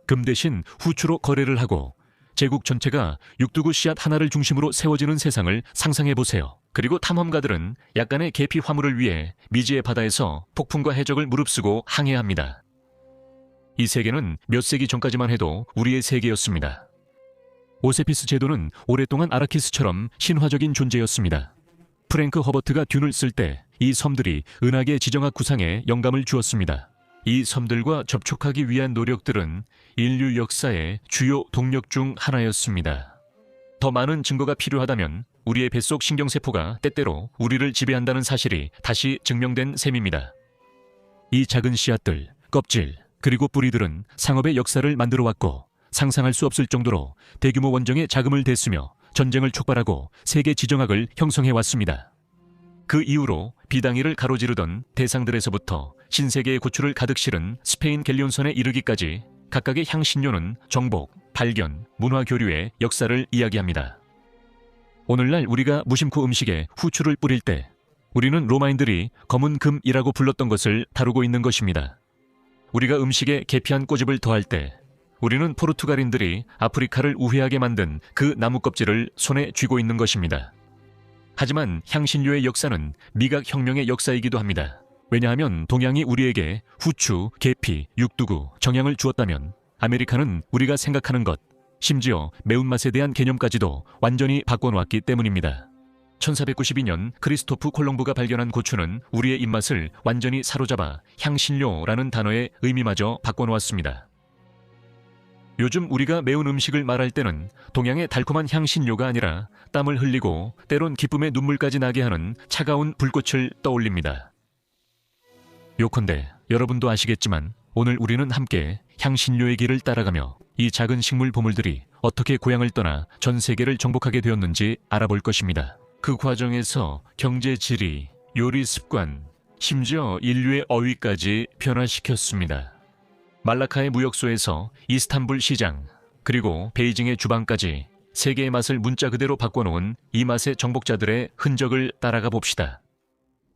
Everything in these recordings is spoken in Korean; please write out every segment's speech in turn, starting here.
금 대신 후추로 거래를 하고 제국 전체가 육두구 씨앗 하나를 중심으로 세워지는 세상을 상상해보세요. 그리고 탐험가들은 약간의 계피 화물을 위해 미지의 바다에서 폭풍과 해적을 무릅쓰고 항해합니다. 이 세계는 몇 세기 전까지만 해도 우리의 세계였습니다. 오세피스 제도는 오랫동안 아라키스처럼 신화적인 존재였습니다. 프랭크 허버트가 듄을 쓸 때 이 섬들이 은하계 지정학 구상에 영감을 주었습니다. 이 섬들과 접촉하기 위한 노력들은 인류 역사의 주요 동력 중 하나였습니다. 더 많은 증거가 필요하다면 우리의 뱃속 신경세포가 때때로 우리를 지배한다는 사실이 다시 증명된 셈입니다. 이 작은 씨앗들, 껍질, 그리고 뿌리들은 상업의 역사를 만들어왔고 상상할 수 없을 정도로 대규모 원정에 자금을 댔으며 전쟁을 촉발하고 세계 지정학을 형성해왔습니다. 그 이후로 비당위를 가로지르던 대상들에서부터 신세계의 고추를 가득 실은 스페인 갤리온선에 이르기까지 각각의 향신료는 정복, 발견, 문화 교류의 역사를 이야기합니다. 오늘날 우리가 무심코 음식에 후추를 뿌릴 때 우리는 로마인들이 검은 금이라고 불렀던 것을 다루고 있는 것입니다. 우리가 음식에 계피한 꼬집을 더할 때 우리는 포르투갈인들이 아프리카를 우회하게 만든 그 나무 껍질을 손에 쥐고 있는 것입니다. 하지만 향신료의 역사는 미각혁명의 역사이기도 합니다. 왜냐하면 동양이 우리에게 후추, 계피, 육두구, 정향을 주었다면 아메리카는 우리가 생각하는 것, 심지어 매운맛에 대한 개념까지도 완전히 바꿔놓았기 때문입니다. 1492년 크리스토프 콜럼브가 발견한 고추는 우리의 입맛을 완전히 사로잡아 향신료라는 단어의 의미마저 바꿔놓았습니다. 요즘 우리가 매운 음식을 말할 때는 동양의 달콤한 향신료가 아니라 땀을 흘리고 때론 기쁨의 눈물까지 나게 하는 차가운 불꽃을 떠올립니다. 요컨대 여러분도 아시겠지만 오늘 우리는 함께 향신료의 길을 따라가며 이 작은 식물 보물들이 어떻게 고향을 떠나 전 세계를 정복하게 되었는지 알아볼 것입니다. 그 과정에서 경제 지리, 요리 습관, 심지어 인류의 어휘까지 변화시켰습니다. 말라카의 무역소에서 이스탄불 시장, 그리고 베이징의 주방까지 세계의 맛을 문자 그대로 바꿔놓은 이 맛의 정복자들의 흔적을 따라가 봅시다.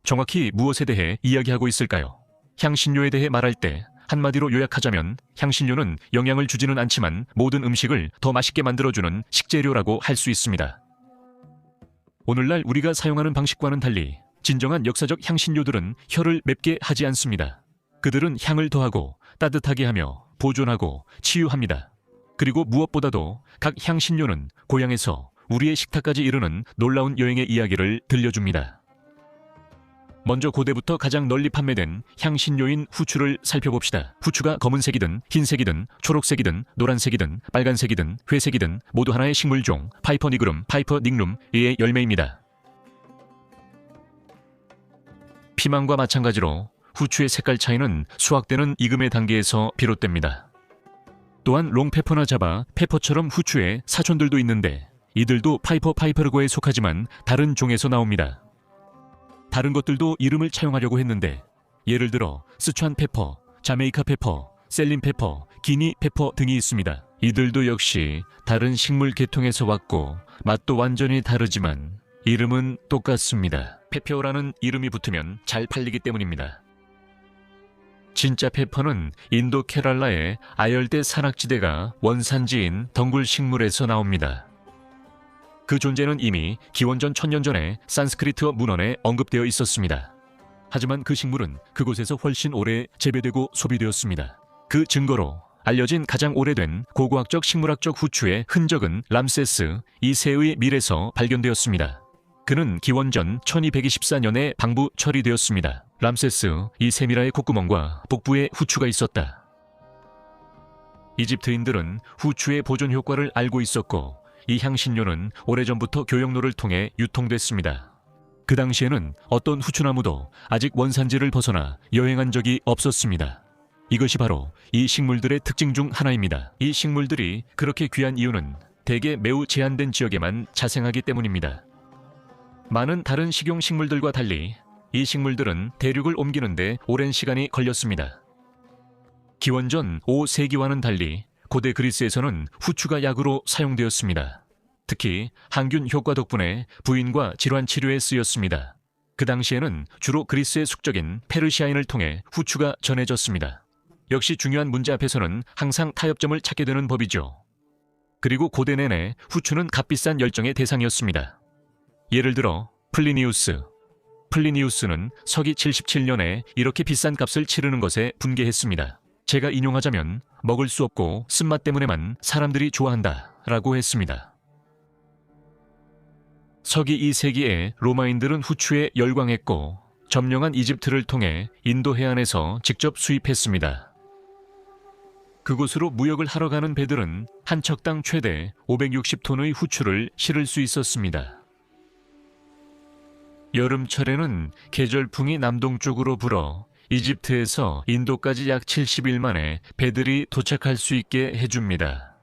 정확히 무엇에 대해 이야기하고 있을까요? 향신료에 대해 말할 때 한마디로 요약하자면 향신료는 영향을 주지는 않지만 모든 음식을 더 맛있게 만들어주는 식재료라고 할 수 있습니다. 오늘날 우리가 사용하는 방식과는 달리 진정한 역사적 향신료들은 혀를 맵게 하지 않습니다. 그들은 향을 더하고 따뜻하게 하며 보존하고 치유합니다. 그리고 무엇보다도 각 향신료는 고향에서 우리의 식탁까지 이르는 놀라운 여행의 이야기를 들려줍니다. 먼저 고대부터 가장 널리 판매된 향신료인 후추를 살펴봅시다. 후추가 검은색이든 흰색이든 초록색이든 노란색이든 빨간색이든 회색이든 모두 하나의 식물종 파이퍼 니그룸, 파이퍼 닉룸의 열매입니다. 피망과 마찬가지로 후추의 색깔 차이는 수확되는 익음의 단계에서 비롯됩니다. 또한 롱페퍼나 자바, 페퍼처럼 후추의 사촌들도 있는데 이들도 파이퍼 파이퍼르고에 속하지만 다른 종에서 나옵니다. 다른 것들도 이름을 차용하려고 했는데 예를 들어 스촨 페퍼, 자메이카 페퍼, 셀린 페퍼, 기니 페퍼 등이 있습니다. 이들도 역시 다른 식물 계통에서 왔고 맛도 완전히 다르지만 이름은 똑같습니다. 페페오라는 이름이 붙으면 잘 팔리기 때문입니다. 진짜 페퍼는 인도 케랄라의 아열대 산악지대가 원산지인 덩굴 식물에서 나옵니다. 그 존재는 이미 기원전 1000년 전에 산스크리트어 문헌에 언급되어 있었습니다. 하지만 그 식물은 그곳에서 훨씬 오래 재배되고 소비되었습니다. 그 증거로 알려진 가장 오래된 고고학적 식물학적 후추의 흔적은 람세스 2세의 밀에서 발견되었습니다. 그는 기원전 1224년에 방부 처리되었습니다. 람세스 2세미라의 콧구멍과 복부에 후추가 있었다. 이집트인들은 후추의 보존 효과를 알고 있었고 이 향신료는 오래전부터 교역로를 통해 유통됐습니다. 그 당시에는 어떤 후추나무도 아직 원산지를 벗어나 여행한 적이 없었습니다. 이것이 바로 이 식물들의 특징 중 하나입니다. 이 식물들이 그렇게 귀한 이유는 대개 매우 제한된 지역에만 자생하기 때문입니다. 많은 다른 식용식물들과 달리 이 식물들은 대륙을 옮기는데 오랜 시간이 걸렸습니다. 기원전 5세기와는 달리 고대 그리스에서는 후추가 약으로 사용되었습니다. 특히 항균 효과 덕분에 부인과 질환 치료에 쓰였습니다. 그 당시에는 주로 그리스의 숙적인 페르시아인을 통해 후추가 전해졌습니다. 역시 중요한 문제 앞에서는 항상 타협점을 찾게 되는 법이죠. 그리고 고대 내내 후추는 값비싼 열정의 대상이었습니다. 예를 들어 플리니우스는 서기 77년에 이렇게 비싼 값을 치르는 것에 분개했습니다. 제가 인용하자면 먹을 수 없고 쓴맛 때문에만 사람들이 좋아한다 라고 했습니다. 서기 2세기에 로마인들은 후추에 열광했고 점령한 이집트를 통해 인도 해안에서 직접 수입했습니다. 그곳으로 무역을 하러 가는 배들은 한 척당 최대 560톤의 후추를 실을 수 있었습니다. 여름철에는 계절풍이 남동쪽으로 불어 이집트에서 인도까지 약 70일 만에 배들이 도착할 수 있게 해줍니다.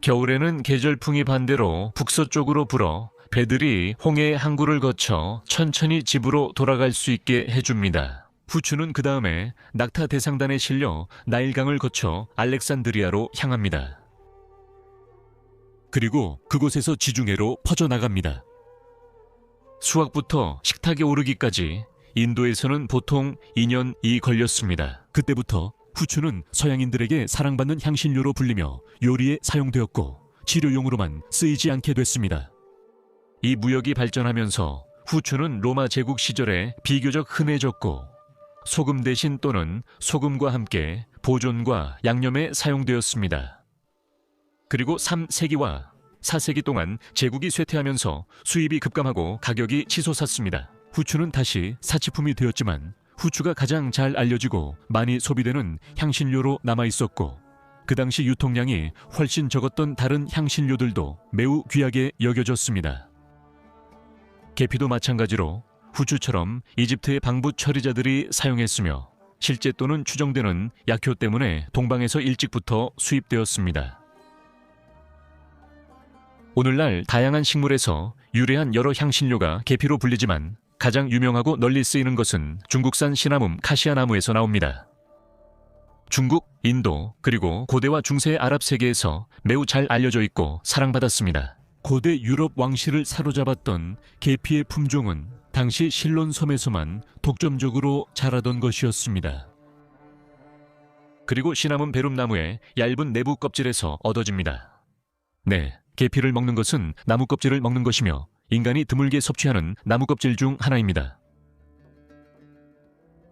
겨울에는 계절풍이 반대로 북서쪽으로 불어 배들이 홍해의 항구를 거쳐 천천히 집으로 돌아갈 수 있게 해줍니다. 후추는 그 다음에 낙타 대상단에 실려 나일강을 거쳐 알렉산드리아로 향합니다. 그리고 그곳에서 지중해로 퍼져나갑니다. 수확부터 식탁에 오르기까지 인도에서는 보통 2년이 걸렸습니다. 그때부터 후추는 서양인들에게 사랑받는 향신료로 불리며 요리에 사용되었고 치료용으로만 쓰이지 않게 됐습니다. 이 무역이 발전하면서 후추는 로마 제국 시절에 비교적 흔해졌고 소금 대신 또는 소금과 함께 보존과 양념에 사용되었습니다. 그리고 3세기와 4세기 동안 제국이 쇠퇴하면서 수입이 급감하고 가격이 치솟았습니다. 후추는 다시 사치품이 되었지만 후추가 가장 잘 알려지고 많이 소비되는 향신료로 남아있었고 그 당시 유통량이 훨씬 적었던 다른 향신료들도 매우 귀하게 여겨졌습니다. 계피도 마찬가지로 후추처럼 이집트의 방부 처리자들이 사용했으며 실제 또는 추정되는 약효 때문에 동방에서 일찍부터 수입되었습니다. 오늘날 다양한 식물에서 유래한 여러 향신료가 계피로 불리지만 가장 유명하고 널리 쓰이는 것은 중국산 시나몬 카시아 나무에서 나옵니다. 중국, 인도, 그리고 고대와 중세의 아랍 세계에서 매우 잘 알려져 있고 사랑받았습니다. 고대 유럽 왕실을 사로잡았던 계피의 품종은 당시 실론 섬에서만 독점적으로 자라던 것이었습니다. 그리고 시나몬 베rum나무의 얇은 내부 껍질에서 얻어집니다. 네, 계피를 먹는 것은 나무 껍질을 먹는 것이며 인간이 드물게 섭취하는 나무 껍질 중 하나입니다.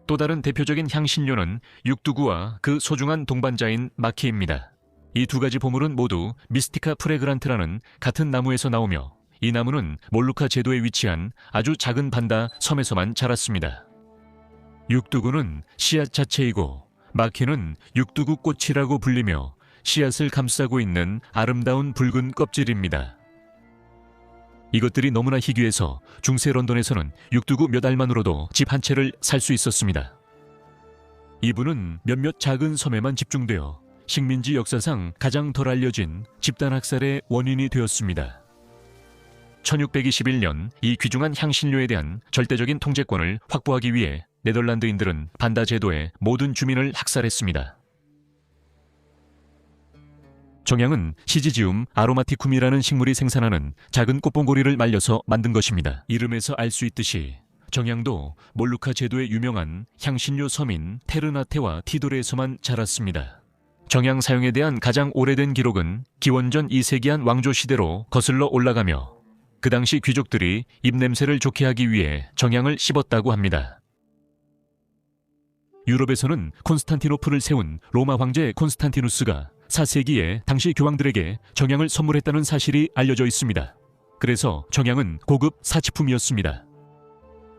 또 다른 대표적인 향신료는 육두구와 그 소중한 동반자인 마키입니다. 이 두 가지 보물은 모두 미스티카 프레그란트라는 같은 나무에서 나오며 이 나무는 몰루카 제도에 위치한 아주 작은 반다 섬에서만 자랐습니다. 육두구는 씨앗 자체이고 마키는 육두구 꽃이라고 불리며 씨앗을 감싸고 있는 아름다운 붉은 껍질입니다. 이것들이 너무나 희귀해서 중세 런던에서는 육두구 몇 알만으로도 집 한 채를 살 수 있었습니다. 이분은 몇몇 작은 섬에만 집중되어 식민지 역사상 가장 덜 알려진 집단학살의 원인이 되었습니다. 1621년 이 귀중한 향신료에 대한 절대적인 통제권을 확보하기 위해 네덜란드인들은 반다 제도의 모든 주민을 학살했습니다. 정향은 시지지움 아로마티쿰이라는 식물이 생산하는 작은 꽃봉고리를 말려서 만든 것입니다. 이름에서 알 수 있듯이 정향도 몰루카 제도의 유명한 향신료 섬인 테르나테와 티도레에서만 자랐습니다. 정향 사용에 대한 가장 오래된 기록은 기원전 2세기한 왕조 시대로 거슬러 올라가며 그 당시 귀족들이 입냄새를 좋게 하기 위해 정향을 씹었다고 합니다. 유럽에서는 콘스탄티노플을 세운 로마 황제 콘스탄티누스가 4세기에 당시 교황들에게 정향을 선물했다는 사실이 알려져 있습니다. 그래서 정향은 고급 사치품이었습니다.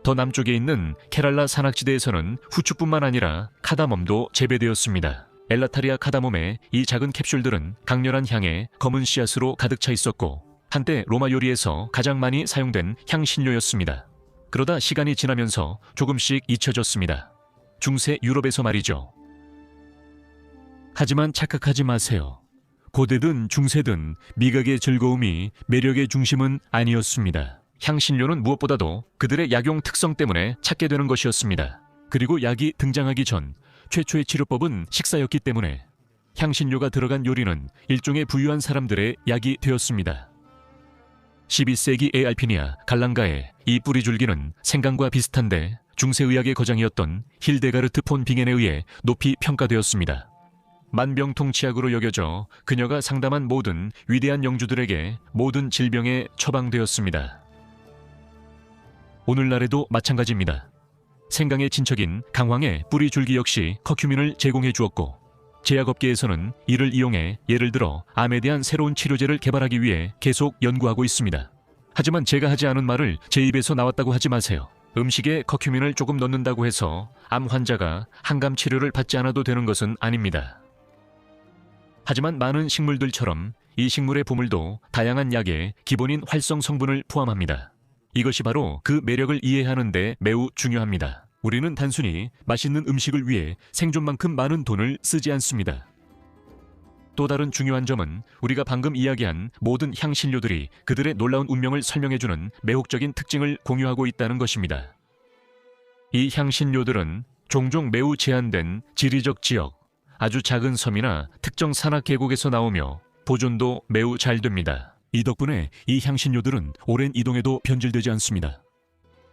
더 남쪽에 있는 케랄라 산악지대에서는 후추뿐만 아니라 카다멈도 재배되었습니다. 엘라타리아 카다mom의 이 작은 캡슐들은 강렬한 향에 검은 씨앗으로 가득 차 있었고 한때 로마 요리에서 가장 많이 사용된 향신료였습니다. 그러다 시간이 지나면서 조금씩 잊혀졌습니다. 중세 유럽에서 말이죠. 하지만 착각하지 마세요. 고대든 중세든 미각의 즐거움이 매력의 중심은 아니었습니다. 향신료는 무엇보다도 그들의 약용 특성 때문에 찾게 되는 것이었습니다. 그리고 약이 등장하기 전 최초의 치료법은 식사였기 때문에 향신료가 들어간 요리는 일종의 부유한 사람들의 약이 되었습니다. 12세기 에알피니아 갈랑가의 이 뿌리줄기는 생강과 비슷한데 중세의학의 거장이었던 힐데가르트 폰 빙엔에 의해 높이 평가되었습니다. 만병통치약으로 여겨져 그녀가 상담한 모든 위대한 영주들에게 모든 질병에 처방되었습니다. 오늘날에도 마찬가지입니다. 생강의 친척인 강황의 뿌리 줄기 역시 커큐민을 제공해 주었고, 제약업계에서는 이를 이용해 예를 들어 암에 대한 새로운 치료제를 개발하기 위해 계속 연구하고 있습니다. 하지만 제가 하지 않은 말을 제 입에서 나왔다고 하지 마세요. 음식에 커큐민을 조금 넣는다고 해서 암 환자가 항암 치료를 받지 않아도 되는 것은 아닙니다. 하지만 많은 식물들처럼 이 식물의 보물도 다양한 약의 기본인 활성 성분을 포함합니다. 이것이 바로 그 매력을 이해하는 데 매우 중요합니다. 우리는 단순히 맛있는 음식을 위해 생존만큼 많은 돈을 쓰지 않습니다. 또 다른 중요한 점은 우리가 방금 이야기한 모든 향신료들이 그들의 놀라운 운명을 설명해주는 매혹적인 특징을 공유하고 있다는 것입니다. 이 향신료들은 종종 매우 제한된 지리적 지역, 아주 작은 섬이나 특정 산악 계곡에서 나오며 보존도 매우 잘 됩니다. 이 덕분에 이 향신료들은 오랜 이동에도 변질되지 않습니다.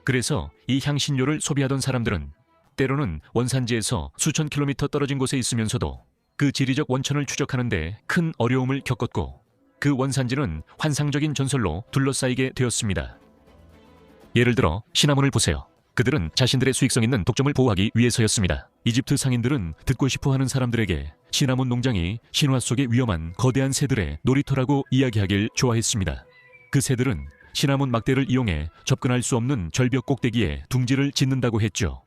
그래서 이 향신료를 소비하던 사람들은 때로는 원산지에서 수천 킬로미터 떨어진 곳에 있으면서도 그 지리적 원천을 추적하는 데 큰 어려움을 겪었고, 그 원산지는 환상적인 전설로 둘러싸이게 되었습니다. 예를 들어 시나몬을 보세요. 그들은 자신들의 수익성 있는 독점을 보호하기 위해서였습니다. 이집트 상인들은 듣고 싶어하는 사람들에게 시나몬 농장이 신화 속의 위험한 거대한 새들의 놀이터라고 이야기하길 좋아했습니다. 그 새들은 시나몬 막대를 이용해 접근할 수 없는 절벽 꼭대기에 둥지를 짓는다고 했죠.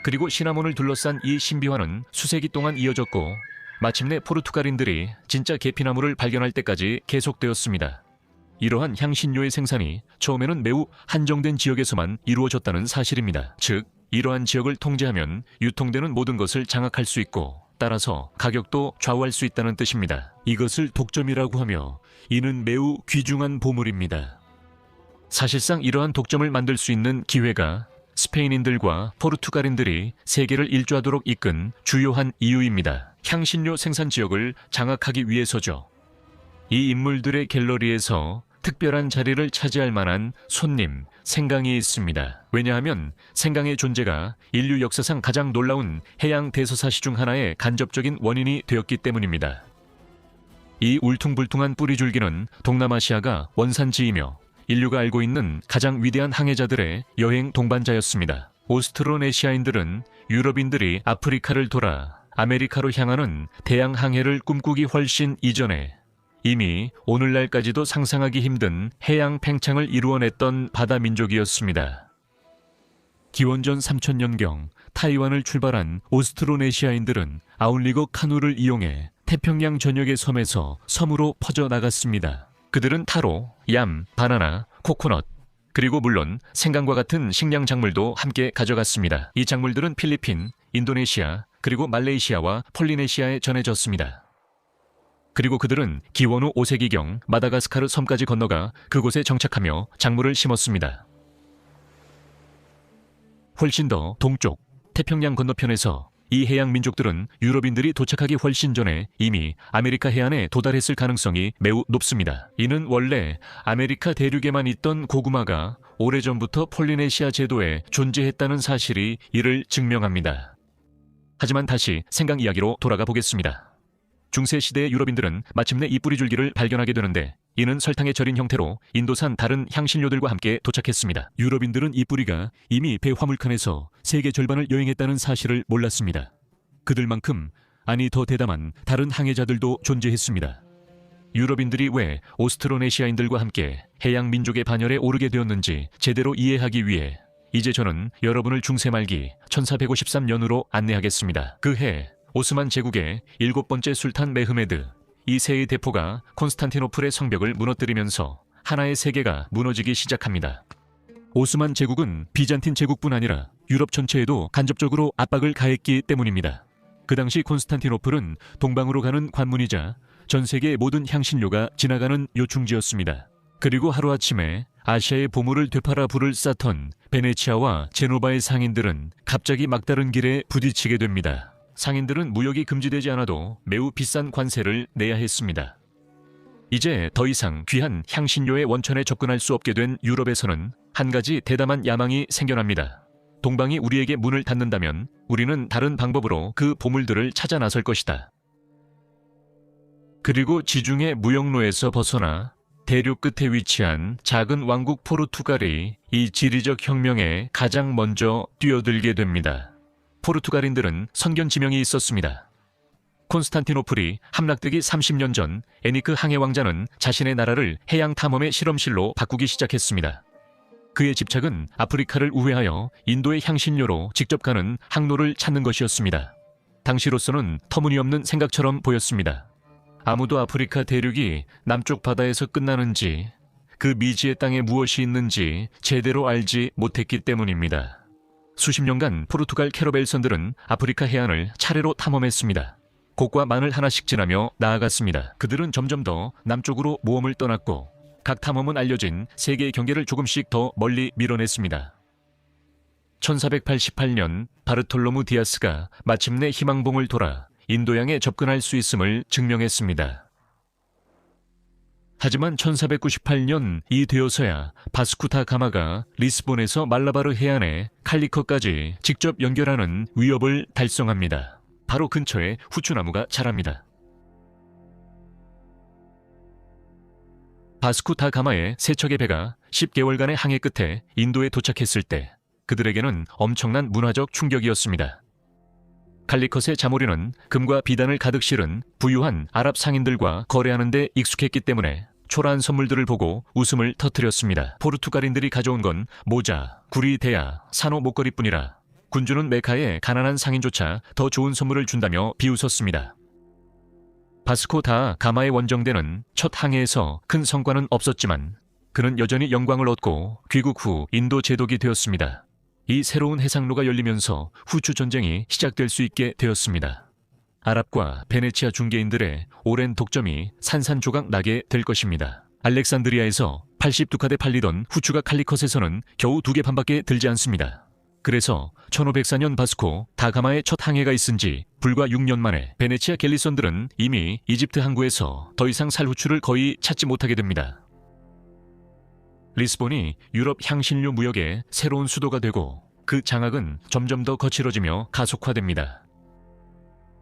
그리고 시나몬을 둘러싼 이 신비화는 수세기 동안 이어졌고, 마침내 포르투갈인들이 진짜 계피나무를 발견할 때까지 계속되었습니다. 이러한 향신료의 생산이 처음에는 매우 한정된 지역에서만 이루어졌다는 사실입니다. 즉, 이러한 지역을 통제하면 유통되는 모든 것을 장악할 수 있고, 따라서 가격도 좌우할 수 있다는 뜻입니다. 이것을 독점이라고 하며, 이는 매우 귀중한 보물입니다. 사실상 이러한 독점을 만들 수 있는 기회가 스페인인들과 포르투갈인들이 세계를 일주하도록 이끈 주요한 이유입니다. 향신료 생산 지역을 장악하기 위해서죠. 이 인물들의 갤러리에서 특별한 자리를 차지할 만한 손님, 생강이 있습니다. 왜냐하면 생강의 존재가 인류 역사상 가장 놀라운 해양 대서사시 중 하나의 간접적인 원인이 되었기 때문입니다. 이 울퉁불퉁한 뿌리줄기는 동남아시아가 원산지이며 인류가 알고 있는 가장 위대한 항해자들의 여행 동반자였습니다. 오스트로네시아인들은 유럽인들이 아프리카를 돌아 아메리카로 향하는 대양 항해를 꿈꾸기 훨씬 이전에 이미 오늘날까지도 상상하기 힘든 해양 팽창을 이루어냈던 바다 민족이었습니다. 기원전 3000년경 타이완을 출발한 오스트로네시아인들은 아울리거 카누를 이용해 태평양 전역의 섬에서 섬으로 퍼져나갔습니다. 그들은 타로, 얌, 바나나, 코코넛, 그리고 물론 생강과 같은 식량 작물도 함께 가져갔습니다. 이 작물들은 필리핀, 인도네시아, 그리고 말레이시아와 폴리네시아에 전해졌습니다. 그리고 그들은 기원 후 5세기경 마다가스카르 섬까지 건너가 그곳에 정착하며 작물을 심었습니다. 훨씬 더 동쪽, 태평양 건너편에서 이 해양 민족들은 유럽인들이 도착하기 훨씬 전에 이미 아메리카 해안에 도달했을 가능성이 매우 높습니다. 이는 원래 아메리카 대륙에만 있던 고구마가 오래전부터 폴리네시아 제도에 존재했다는 사실이 이를 증명합니다. 하지만 다시 생강 이야기로 돌아가 보겠습니다. 중세시대의 유럽인들은 마침내 이 뿌리줄기를 발견하게 되는데, 이는 설탕에 절인 형태로 인도산 다른 향신료들과 함께 도착했습니다. 유럽인들은 이 뿌리가 이미 배 화물칸에서 세계 절반을 여행했다는 사실을 몰랐습니다. 그들만큼, 아니 더 대담한 다른 항해자들도 존재했습니다. 유럽인들이 왜 오스트로네시아인들과 함께 해양 민족의 반열에 오르게 되었는지 제대로 이해하기 위해 이제 저는 여러분을 중세 말기 1453년으로 안내하겠습니다. 그 해 오스만 제국의 7번째 술탄 메흐메드 2세의 대포가 콘스탄티노플의 성벽을 무너뜨리면서 하나의 세계가 무너지기 시작합니다. 오스만 제국은 비잔틴 제국뿐 아니라 유럽 전체에도 간접적으로 압박을 가했기 때문입니다. 그 당시 콘스탄티노플은 동방으로 가는 관문이자 전 세계의 모든 향신료가 지나가는 요충지였습니다. 그리고 하루아침에 아시아의 보물을 되팔아 불을 쌓던 베네치아와 제노바의 상인들은 갑자기 막다른 길에 부딪히게 됩니다. 상인들은 무역이 금지되지 않아도 매우 비싼 관세를 내야 했습니다. 이제 더 이상 귀한 향신료의 원천에 접근할 수 없게 된 유럽에서는 한 가지 대담한 야망이 생겨납니다. 동방이 우리에게 문을 닫는다면 우리는 다른 방법으로 그 보물들을 찾아 나설 것이다. 그리고 지중해 무역로에서 벗어나 대륙 끝에 위치한 작은 왕국 포르투갈이 이 지리적 혁명에 가장 먼저 뛰어들게 됩니다. 포르투갈인들은 선견 지명이 있었습니다. 콘스탄티노플이 함락되기 30년 전 에니크 항해 왕자는 자신의 나라를 해양 탐험의 실험실로 바꾸기 시작했습니다. 그의 집착은 아프리카를 우회하여 인도의 향신료로 직접 가는 항로를 찾는 것이었습니다. 당시로서는 터무니없는 생각처럼 보였습니다. 아무도 아프리카 대륙이 남쪽 바다에서 끝나는지 그 미지의 땅에 무엇이 있는지 제대로 알지 못했기 때문입니다. 수십 년간 포르투갈 캐러벨선들은 아프리카 해안을 차례로 탐험했습니다. 곡과 만을 하나씩 지나며 나아갔습니다. 그들은 점점 더 남쪽으로 모험을 떠났고 각 탐험은 알려진 세계의 경계를 조금씩 더 멀리 밀어냈습니다. 1488년 바르톨로무 디아스가 마침내 희망봉을 돌아 인도양에 접근할 수 있음을 증명했습니다. 하지만 1498년 이 되어서야 바스쿠 다 가마가 리스본에서 말라바르 해안에 칼리커까지 직접 연결하는 위협을 달성합니다. 바로 근처에 후추나무가 자랍니다. 바스쿠 다 가마의 세 척의 배가 10개월간의 항해 끝에 인도에 도착했을 때 그들에게는 엄청난 문화적 충격이었습니다. 칼리컷의 자모리는 금과 비단을 가득 실은 부유한 아랍 상인들과 거래하는 데 익숙했기 때문에 초라한 선물들을 보고 웃음을 터뜨렸습니다. 포르투갈인들이 가져온 건 모자, 구리 대야, 산호 목걸이뿐이라 군주는 메카의 가난한 상인조차 더 좋은 선물을 준다며 비웃었습니다. 바스코 다 가마의 원정대는 첫 항해에서 큰 성과는 없었지만 그는 여전히 영광을 얻고 귀국 후 인도 제독이 되었습니다. 이 새로운 해상로가 열리면서 후추 전쟁이 시작될 수 있게 되었습니다. 아랍과 베네치아 중개인들의 오랜 독점이 산산조각 나게 될 것입니다. 알렉산드리아에서 80두카데 팔리던 후추가 칼리컷에서는 겨우 2개 반밖에 들지 않습니다. 그래서 1504년 바스코 다가마의 첫 항해가 있은 지 불과 6년 만에 베네치아 갤리선들은 이미 이집트 항구에서 더 이상 살 후추를 거의 찾지 못하게 됩니다. 리스본이 유럽 향신료 무역의 새로운 수도가 되고 그 장악은 점점 더 거칠어지며 가속화됩니다.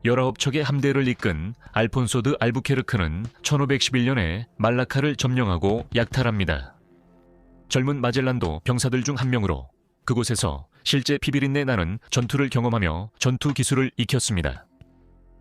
19척의 함대를 이끈 알폰소 드 알부케르크는 1511년에 말라카를 점령하고 약탈합니다. 젊은 마젤란도 병사들 중 한 명으로 그곳에서 실제 피비린내 나는 전투를 경험하며 전투 기술을 익혔습니다.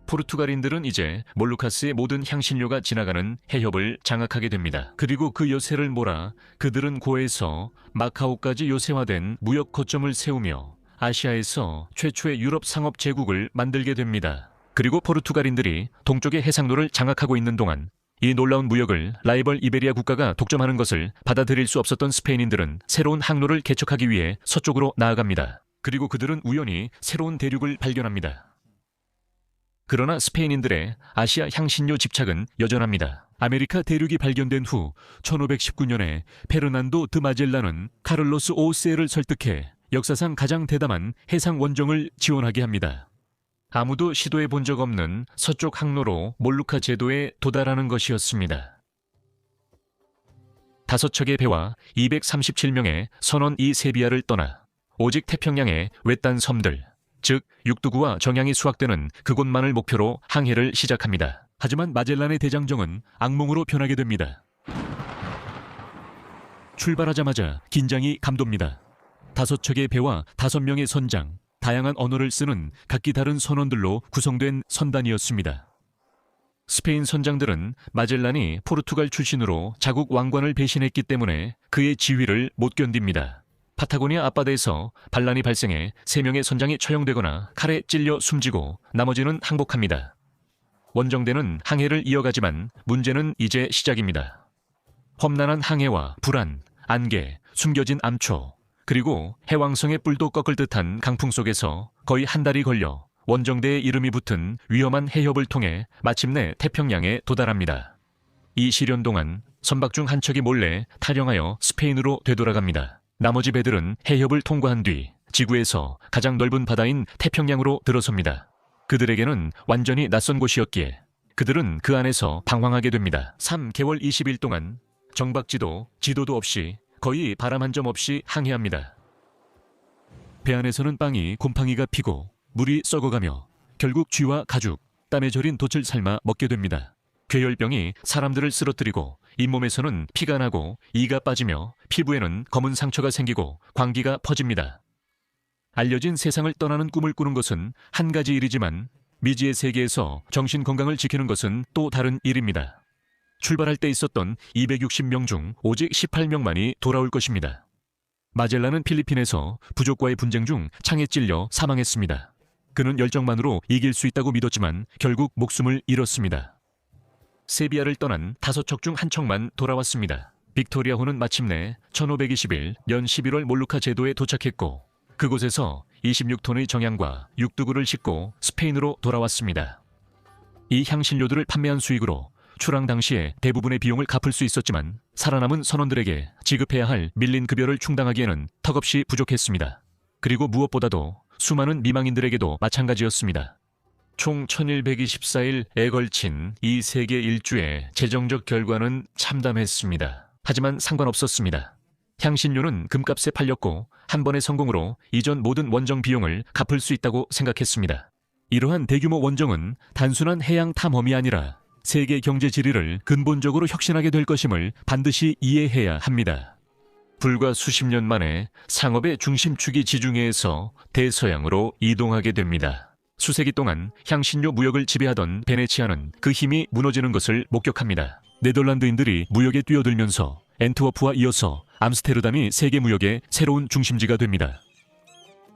포르투갈인들은 이제 몰루카스의 모든 향신료가 지나가는 해협을 장악하게 됩니다. 그리고 그 요새를 몰아 그들은 고에서 마카오까지 요새화된 무역 거점을 세우며 아시아에서 최초의 유럽 상업 제국을 만들게 됩니다. 그리고 포르투갈인들이 동쪽의 해상로를 장악하고 있는 동안 이 놀라운 무역을 라이벌 이베리아 국가가 독점하는 것을 받아들일 수 없었던 스페인인들은 새로운 항로를 개척하기 위해 서쪽으로 나아갑니다. 그리고 그들은 우연히 새로운 대륙을 발견합니다. 그러나 스페인인들의 아시아 향신료 집착은 여전합니다. 아메리카 대륙이 발견된 후 1519년에 페르난도 드 마젤란은 카를로스 5세를 설득해 역사상 가장 대담한 해상 원정을 지원하게 합니다. 아무도 시도해 본 적 없는 서쪽 항로로 몰루카 제도에 도달하는 것이었습니다. 5척의 배와 237명의 선원 이세비야를 떠나 오직 태평양의 외딴 섬들, 즉 육두구와 정양이 수확되는 그곳만을 목표로 항해를 시작합니다. 하지만 마젤란의 대장정은 악몽으로 변하게 됩니다. 출발하자마자 긴장이 감돕니다. 5척의 배와 5명의 선장, 다양한 언어를 쓰는 각기 다른 선원들로 구성된 선단이었습니다. 스페인 선장들은 마젤란이 포르투갈 출신으로 자국 왕관을 배신했기 때문에 그의 지위를 못 견딥니다. 파타고니아 앞바다에서 반란이 발생해 3명의 선장이 처형되거나 칼에 찔려 숨지고 나머지는 항복합니다. 원정대는 항해를 이어가지만 문제는 이제 시작입니다. 험난한 항해와 불안, 안개, 숨겨진 암초, 그리고 해왕성의 뿔도 꺾을 듯한 강풍 속에서 거의 한 달이 걸려 원정대의 이름이 붙은 위험한 해협을 통해 마침내 태평양에 도달합니다. 이 시련 동안 선박 중 한 척이 몰래 탈영하여 스페인으로 되돌아갑니다. 나머지 배들은 해협을 통과한 뒤 지구에서 가장 넓은 바다인 태평양으로 들어섭니다. 그들에게는 완전히 낯선 곳이었기에 그들은 그 안에서 방황하게 됩니다. 3개월 20일 동안 정박지도 지도도 없이 거의 바람 한 점 없이 항해합니다. 배 안에서는 빵이 곰팡이가 피고 물이 썩어가며 결국 쥐와 가죽, 땀에 절인 돛을 삶아 먹게 됩니다. 괴혈병이 사람들을 쓰러뜨리고 잇몸에서는 피가 나고 이가 빠지며 피부에는 검은 상처가 생기고 광기가 퍼집니다. 알려진 세상을 떠나는 꿈을 꾸는 것은 한 가지 일이지만 미지의 세계에서 정신 건강을 지키는 것은 또 다른 일입니다. 출발할 때 있었던 260명 중 오직 18명만이 돌아올 것입니다. 마젤란은 필리핀에서 부족과의 분쟁 중 창에 찔려 사망했습니다. 그는 열정만으로 이길 수 있다고 믿었지만 결국 목숨을 잃었습니다. 세비야를 떠난 5척 중 한 척만 돌아왔습니다. 빅토리아호는 마침내 1521년 11월 몰루카 제도에 도착했고 그곳에서 26톤의 정향과 육두구를 싣고 스페인으로 돌아왔습니다. 이 향신료들을 판매한 수익으로 출항 당시에 대부분의 비용을 갚을 수 있었지만 살아남은 선원들에게 지급해야 할 밀린 급여를 충당하기에는 턱없이 부족했습니다. 그리고 무엇보다도 수많은 미망인들에게도 마찬가지였습니다. 총 1124일에 걸친 이 세계 일주의 재정적 결과는 참담했습니다. 하지만 상관없었습니다. 향신료는 금값에 팔렸고 한 번의 성공으로 이전 모든 원정 비용을 갚을 수 있다고 생각했습니다. 이러한 대규모 원정은 단순한 해양 탐험이 아니라 세계 경제 지리를 근본적으로 혁신하게 될 것임을 반드시 이해해야 합니다. 불과 수십 년 만에 상업의 중심축이 지중해에서 대서양으로 이동하게 됩니다. 수세기 동안 향신료 무역을 지배하던 베네치아는 그 힘이 무너지는 것을 목격합니다. 네덜란드인들이 무역에 뛰어들면서 앤트워프와 이어서 암스테르담이 세계 무역의 새로운 중심지가 됩니다.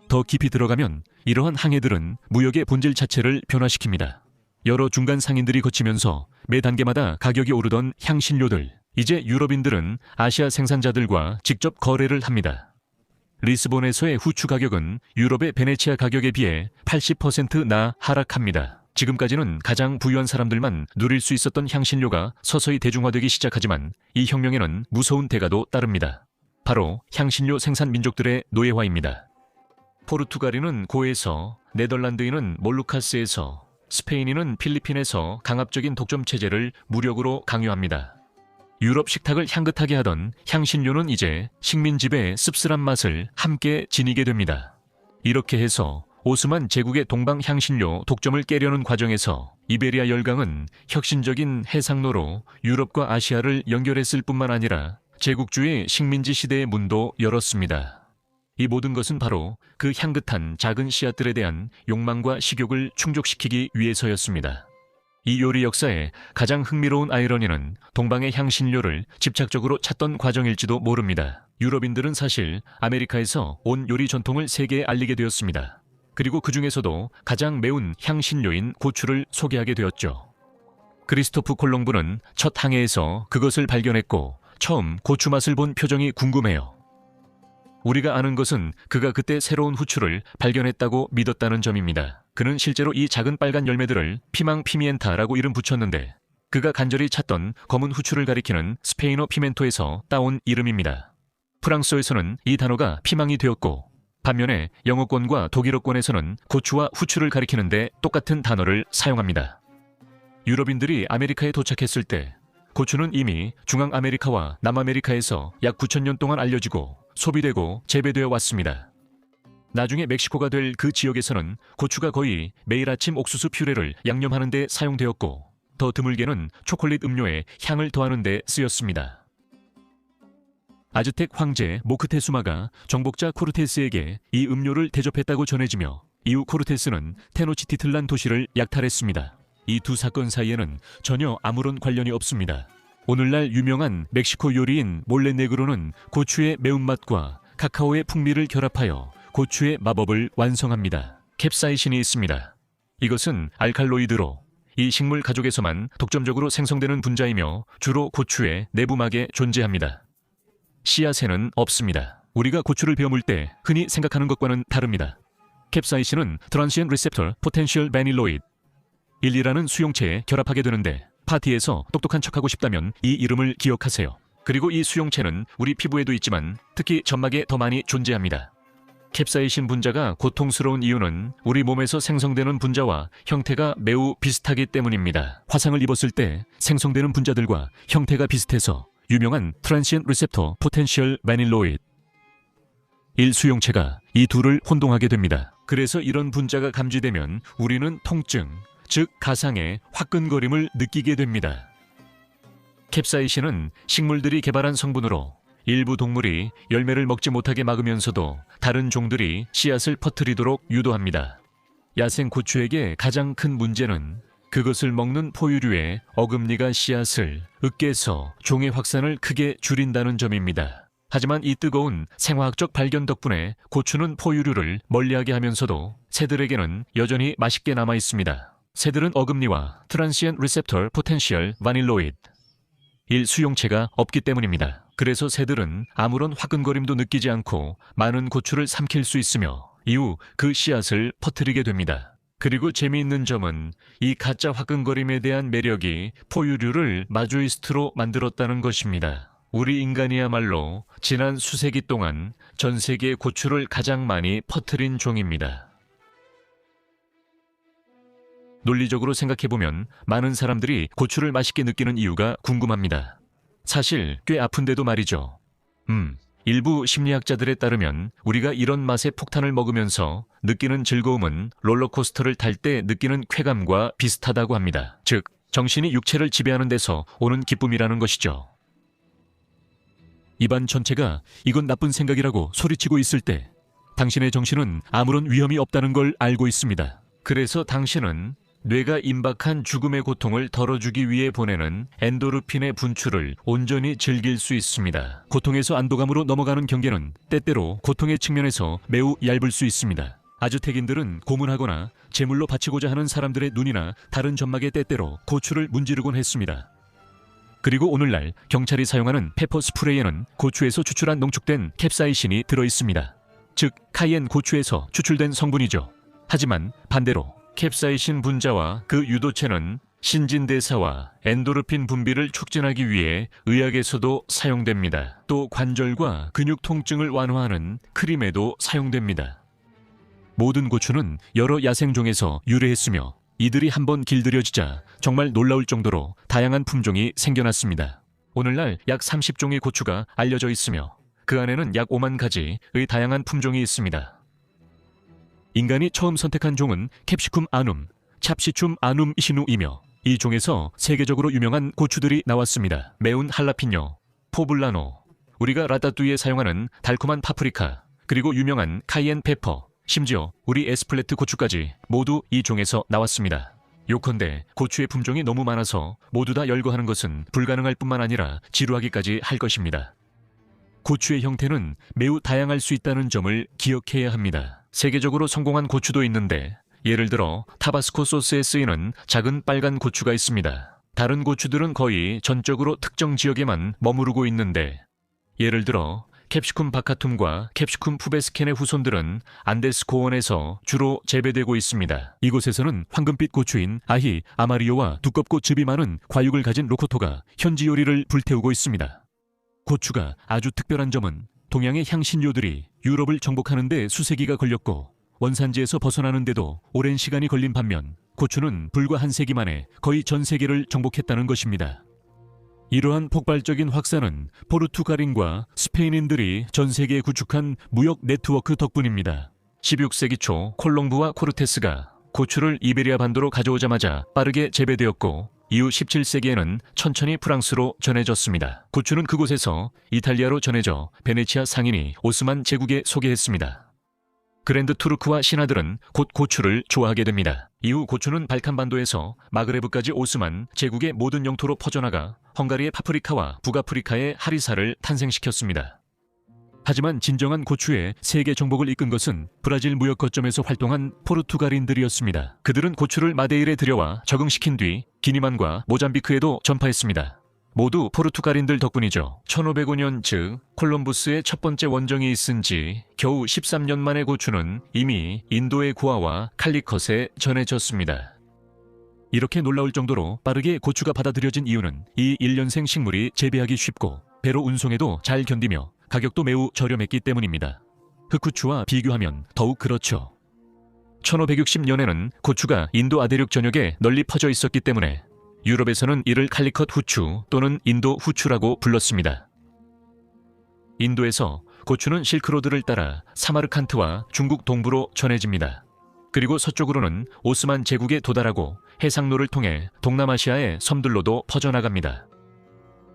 더 깊이 들어가면 이러한 항해들은 무역의 본질 자체를 변화시킵니다. 여러 중간 상인들이 거치면서 매 단계마다 가격이 오르던 향신료들, 이제 유럽인들은 아시아 생산자들과 직접 거래를 합니다. 리스본에서의 후추 가격은 유럽의 베네치아 가격에 비해 80%나 하락합니다. 지금까지는 가장 부유한 사람들만 누릴 수 있었던 향신료가 서서히 대중화되기 시작하지만 이 혁명에는 무서운 대가도 따릅니다. 바로 향신료 생산 민족들의 노예화입니다. 포르투갈인은 고에서, 네덜란드인은 몰루카스에서, 스페인인은 필리핀에서 강압적인 독점 체제를 무력으로 강요합니다. 유럽 식탁을 향긋하게 하던 향신료는 이제 식민지배의 씁쓸한 맛을 함께 지니게 됩니다. 이렇게 해서 오스만 제국의 동방 향신료 독점을 깨려는 과정에서 이베리아 열강은 혁신적인 해상로로 유럽과 아시아를 연결했을 뿐만 아니라 제국주의 식민지 시대의 문도 열었습니다. 이 모든 것은 바로 그 향긋한 작은 씨앗들에 대한 욕망과 식욕을 충족시키기 위해서였습니다. 이 요리 역사의 가장 흥미로운 아이러니는 동방의 향신료를 집착적으로 찾던 과정일지도 모릅니다. 유럽인들은 사실 아메리카에서 온 요리 전통을 세계에 알리게 되었습니다. 그리고 그 중에서도 가장 매운 향신료인 고추를 소개하게 되었죠. 크리스토프 콜럼브는 첫 항해에서 그것을 발견했고 처음 고추 맛을 본 표정이 궁금해요. 우리가 아는 것은 그가 그때 새로운 후추를 발견했다고 믿었다는 점입니다. 그는 실제로 이 작은 빨간 열매들을 피망 피미엔타라고 이름 붙였는데 그가 간절히 찾던 검은 후추를 가리키는 스페인어 피멘토에서 따온 이름입니다. 프랑스어에서는 이 단어가 피망이 되었고 반면에 영어권과 독일어권에서는 고추와 후추를 가리키는데 똑같은 단어를 사용합니다. 유럽인들이 아메리카에 도착했을 때 고추는 이미 중앙아메리카와 남아메리카에서 약 9,000년 동안 알려지고 소비되고 재배되어 왔습니다. 나중에 멕시코가 될 그 지역에서는 고추가 거의 매일 아침 옥수수 퓨레를 양념하는 데 사용되었고 더 드물게는 초콜릿 음료에 향을 더하는 데 쓰였습니다. 아즈텍 황제 모크테수마가 정복자 코르테스에게 이 음료를 대접했다고 전해지며 이후 코르테스는 테노치티틀란 도시를 약탈했습니다. 이 두 사건 사이에는 전혀 아무런 관련이 없습니다. 오늘날 유명한 멕시코 요리인 몰레네그로는 고추의 매운맛과 카카오의 풍미를 결합하여 고추의 마법을 완성합니다. 캡사이신이 있습니다. 이것은 알칼로이드로 이 식물 가족에서만 독점적으로 생성되는 분자이며 주로 고추의 내부막에 존재합니다. 씨앗에는 없습니다. 우리가 고추를 베어물 때 흔히 생각하는 것과는 다릅니다. 캡사이신은 트랜시언트 리셉터 포텐셜 베닐로이드 1이라는 수용체에 결합하게 되는데 파티에서 똑똑한 척하고 싶다면 이 이름을 기억하세요. 그리고 이 수용체는 우리 피부에도 있지만 특히 점막에 더 많이 존재합니다. 캡사이신 분자가 고통스러운 이유는 우리 몸에서 생성되는 분자와 형태가 매우 비슷하기 때문입니다. 화상을 입었을 때 생성되는 분자들과 형태가 비슷해서 유명한 트랜시언트 리셉터 포텐셜 베닐로이드 일수용체가 이 둘을 혼동하게 됩니다. 그래서 이런 분자가 감지되면 우리는 통증, 즉 가상의 화끈거림을 느끼게 됩니다. 캡사이신은 식물들이 개발한 성분으로 일부 동물이 열매를 먹지 못하게 막으면서도 다른 종들이 씨앗을 퍼뜨리도록 유도합니다. 야생 고추에게 가장 큰 문제는 그것을 먹는 포유류의 어금니가 씨앗을 으깨서 종의 확산을 크게 줄인다는 점입니다. 하지만 이 뜨거운 생화학적 발견 덕분에 고추는 포유류를 멀리하게 하면서도 새들에게는 여전히 맛있게 남아 있습니다. 새들은 어금니와 트란시엔 리셉터 포텐셜 바닐로이드 일수용체가 없기 때문입니다. 그래서 새들은 아무런 화끈거림도 느끼지 않고 많은 고추를 삼킬 수 있으며 이후 그 씨앗을 퍼뜨리게 됩니다. 그리고 재미있는 점은 이 가짜 화끈거림에 대한 매력이 포유류를 마조이스트로 만들었다는 것입니다. 우리 인간이야말로 지난 수세기 동안 전 세계에 고추를 가장 많이 퍼뜨린 종입니다. 논리적으로 생각해보면 많은 사람들이 고추를 맛있게 느끼는 이유가 궁금합니다. 사실 꽤 아픈데도 말이죠. 일부 심리학자들에 따르면 우리가 이런 맛의 폭탄을 먹으면서 느끼는 즐거움은 롤러코스터를 탈 때 느끼는 쾌감과 비슷하다고 합니다. 즉, 정신이 육체를 지배하는 데서 오는 기쁨이라는 것이죠. 입안 전체가 이건 나쁜 생각이라고 소리치고 있을 때 당신의 정신은 아무런 위험이 없다는 걸 알고 있습니다. 그래서 당신은 뇌가 임박한 죽음의 고통을 덜어주기 위해 보내는 엔도르핀의 분출을 온전히 즐길 수 있습니다. 고통에서 안도감으로 넘어가는 경계는 때때로 고통의 측면에서 매우 얇을 수 있습니다. 아즈텍인들은 고문하거나 제물로 바치고자 하는 사람들의 눈이나 다른 점막에 때때로 고추를 문지르곤 했습니다. 그리고 오늘날 경찰이 사용하는 페퍼 스프레이에는 고추에서 추출한 농축된 캡사이신이 들어있습니다. 즉, 카이엔 고추에서 추출된 성분이죠. 하지만 반대로 캡사이신 분자와 그 유도체는 신진대사와 엔도르핀 분비를 촉진하기 위해 의학에서도 사용됩니다. 또 관절과 근육 통증을 완화하는 크림에도 사용됩니다. 모든 고추는 여러 야생종에서 유래했으며 이들이 한번 길들여지자 정말 놀라울 정도로 다양한 품종이 생겨났습니다. 오늘날 약 30종의 고추가 알려져 있으며 그 안에는 약 5만 가지의 다양한 품종이 있습니다. 인간이 처음 선택한 종은 캡시쿰 아눔, 찹시춤 아눔 시누이며 이 종에서 세계적으로 유명한 고추들이 나왔습니다. 매운 할라피뇨, 포블라노, 우리가 라따뚜이에 사용하는 달콤한 파프리카, 그리고 유명한 카이엔 페퍼, 심지어 우리 에스플레트 고추까지 모두 이 종에서 나왔습니다. 요컨대 고추의 품종이 너무 많아서 모두 다 열거하는 것은 불가능할 뿐만 아니라 지루하기까지 할 것입니다. 고추의 형태는 매우 다양할 수 있다는 점을 기억해야 합니다. 세계적으로 성공한 고추도 있는데 예를 들어 타바스코 소스에 쓰이는 작은 빨간 고추가 있습니다. 다른 고추들은 거의 전적으로 특정 지역에만 머무르고 있는데 예를 들어 캡시쿰 바카툼과 캡시쿰 푸베스켄의 후손들은 안데스 고원에서 주로 재배되고 있습니다. 이곳에서는 황금빛 고추인 아히, 아마리오와 두껍고 즙이 많은 과육을 가진 로코토가 현지 요리를 불태우고 있습니다. 고추가 아주 특별한 점은 동양의 향신료들이 유럽을 정복하는 데 수세기가 걸렸고 원산지에서 벗어나는데도 오랜 시간이 걸린 반면 고추는 불과 한 세기 만에 거의 전 세계를 정복했다는 것입니다. 이러한 폭발적인 확산은 포르투갈인과 스페인인들이 전 세계에 구축한 무역 네트워크 덕분입니다. 16세기 초 콜럼부와 코르테스가 고추를 이베리아 반도로 가져오자마자 빠르게 재배되었고 이후 17세기에는 천천히 프랑스로 전해졌습니다. 고추는 그곳에서 이탈리아로 전해져 베네치아 상인이 오스만 제국에 소개했습니다. 그랜드 투르크와 신하들은 곧 고추를 좋아하게 됩니다. 이후 고추는 발칸반도에서 마그레브까지 오스만 제국의 모든 영토로 퍼져나가 헝가리의 파프리카와 북아프리카의 하리사를 탄생시켰습니다. 하지만 진정한 고추의 세계 정복을 이끈 것은 브라질 무역 거점에서 활동한 포르투갈인들이었습니다. 그들은 고추를 마데이르에 들여와 적응시킨 뒤 기니만과 모잠비크에도 전파했습니다. 모두 포르투갈인들 덕분이죠. 1505년 즉 콜럼부스의 첫 번째 원정이 있은 지 겨우 13년 만에 고추는 이미 인도의 고아와 칼리컷에 전해졌습니다. 이렇게 놀라울 정도로 빠르게 고추가 받아들여진 이유는 이 1년생 식물이 재배하기 쉽고 배로 운송에도 잘 견디며 가격도 매우 저렴했기 때문입니다. 흑후추와 비교하면 더욱 그렇죠. 1560년에는 고추가 인도 아대륙 전역에 널리 퍼져 있었기 때문에 유럽에서는 이를 칼리컷 후추 또는 인도 후추라고 불렀습니다. 인도에서 고추는 실크로드를 따라 사마르칸트와 중국 동부로 전해집니다. 그리고 서쪽으로는 오스만 제국에 도달하고 해상로를 통해 동남아시아의 섬들로도 퍼져나갑니다.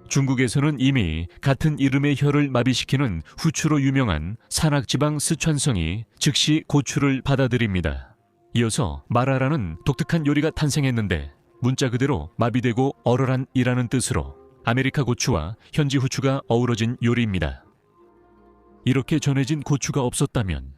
중국에서는 이미 같은 이름의 혀를 마비시키는 후추로 유명한 산악지방 스촨성이 즉시 고추를 받아들입니다. 이어서 마라라는 독특한 요리가 탄생했는데 문자 그대로 마비되고 얼얼한이라는 뜻으로 아메리카 고추와 현지 후추가 어우러진 요리입니다. 이렇게 전해진 고추가 없었다면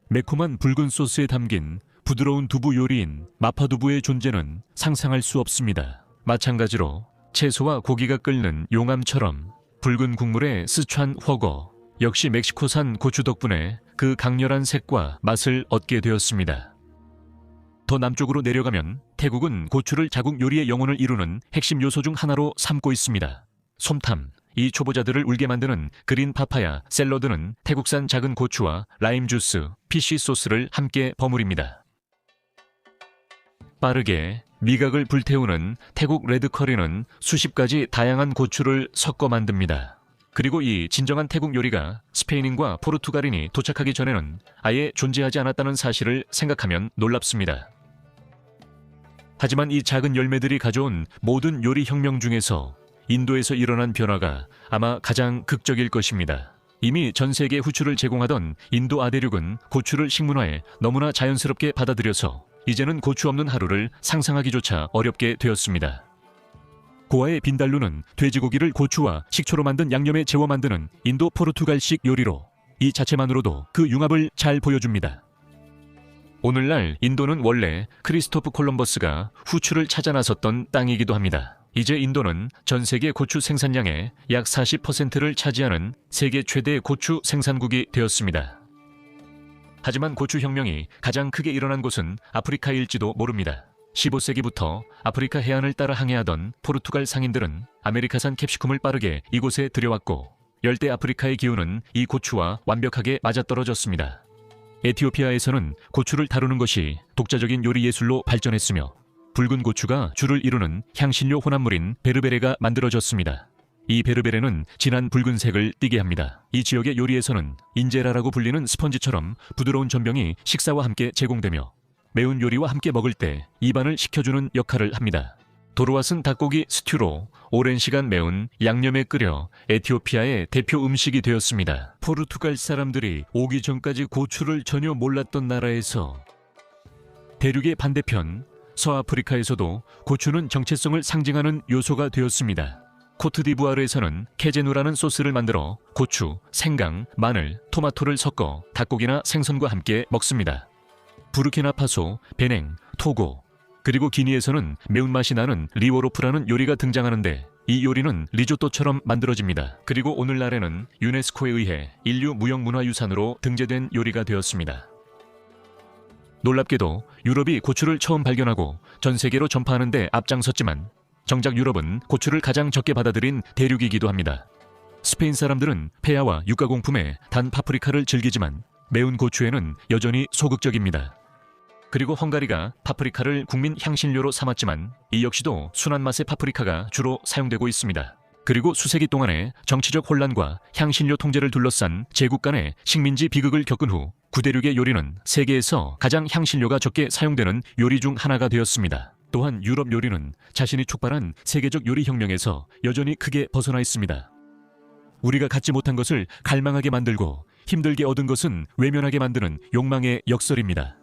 매콤한 붉은 소스에 담긴 부드러운 두부 요리인 마파두부의 존재는 상상할 수 없습니다. 마찬가지로 채소와 고기가 끓는 용암처럼 붉은 국물의 스촨 훠궈 역시 멕시코산 고추 덕분에 그 강렬한 색과 맛을 얻게 되었습니다. 더 남쪽으로 내려가면 태국은 고추를 자국 요리의 영혼을 이루는 핵심 요소 중 하나로 삼고 있습니다. 솜탐, 이 초보자들을 울게 만드는 그린 파파야 샐러드는 태국산 작은 고추와 라임 주스, 피쉬 소스를 함께 버무립니다. 빠르게 미각을 불태우는 태국 레드커리는 수십 가지 다양한 고추를 섞어 만듭니다. 그리고 이 진정한 태국 요리가 스페인인과 포르투갈인이 도착하기 전에는 아예 존재하지 않았다는 사실을 생각하면 놀랍습니다. 하지만 이 작은 열매들이 가져온 모든 요리 혁명 중에서 인도에서 일어난 변화가 아마 가장 극적일 것입니다. 이미 전 세계 후추를 제공하던 인도 아대륙은 고추를 식문화에 너무나 자연스럽게 받아들여서 이제는 고추 없는 하루를 상상하기조차 어렵게 되었습니다. 고아의 빈달루는 돼지고기를 고추와 식초로 만든 양념에 재워 만드는 인도 포르투갈식 요리로 이 자체만으로도 그 융합을 잘 보여줍니다. 오늘날 인도는 원래 크리스토프 콜럼버스가 후추를 찾아 나섰던 땅이기도 합니다. 이제 인도는 전 세계 고추 생산량의 약 40%를 차지하는 세계 최대 고추 생산국이 되었습니다. 하지만 고추 혁명이 가장 크게 일어난 곳은 아프리카일지도 모릅니다. 15세기부터 아프리카 해안을 따라 항해하던 포르투갈 상인들은 아메리카산 캡시쿰을 빠르게 이곳에 들여왔고 열대 아프리카의 기후는 이 고추와 완벽하게 맞아떨어졌습니다. 에티오피아에서는 고추를 다루는 것이 독자적인 요리 예술로 발전했으며 붉은 고추가 줄을 이루는 향신료 혼합물인 베르베레가 만들어졌습니다. 이 베르베레는 진한 붉은색을 띠게 합니다. 이 지역의 요리에서는 인제라라고 불리는 스펀지처럼 부드러운 전병이 식사와 함께 제공되며 매운 요리와 함께 먹을 때 입안을 식혀주는 역할을 합니다. 도로와슨 닭고기 스튜로 오랜 시간 매운 양념에 끓여 에티오피아의 대표 음식이 되었습니다. 포르투갈 사람들이 오기 전까지 고추를 전혀 몰랐던 나라에서 대륙의 반대편 서아프리카에서도 고추는 정체성을 상징하는 요소가 되었습니다. 코트디부아르에서는 케제누라는 소스를 만들어 고추, 생강, 마늘, 토마토를 섞어 닭고기나 생선과 함께 먹습니다. 부르키나파소, 베냉, 토고, 그리고 기니에서는 매운맛이 나는 리워로프라는 요리가 등장하는데 이 요리는 리조또처럼 만들어집니다. 그리고 오늘날에는 유네스코에 의해 인류 무형문화유산으로 등재된 요리가 되었습니다. 놀랍게도 유럽이 고추를 처음 발견하고 전 세계로 전파하는 데 앞장섰지만 정작 유럽은 고추를 가장 적게 받아들인 대륙이기도 합니다. 스페인 사람들은 페야와 육가공품에 단 파프리카를 즐기지만 매운 고추에는 여전히 소극적입니다. 그리고 헝가리가 파프리카를 국민 향신료로 삼았지만 이 역시도 순한 맛의 파프리카가 주로 사용되고 있습니다. 그리고 수세기 동안의 정치적 혼란과 향신료 통제를 둘러싼 제국 간의 식민지 비극을 겪은 후 구대륙의 요리는 세계에서 가장 향신료가 적게 사용되는 요리 중 하나가 되었습니다. 또한 유럽 요리는 자신이 촉발한 세계적 요리 혁명에서 여전히 크게 벗어나 있습니다. 우리가 갖지 못한 것을 갈망하게 만들고 힘들게 얻은 것은 외면하게 만드는 욕망의 역설입니다.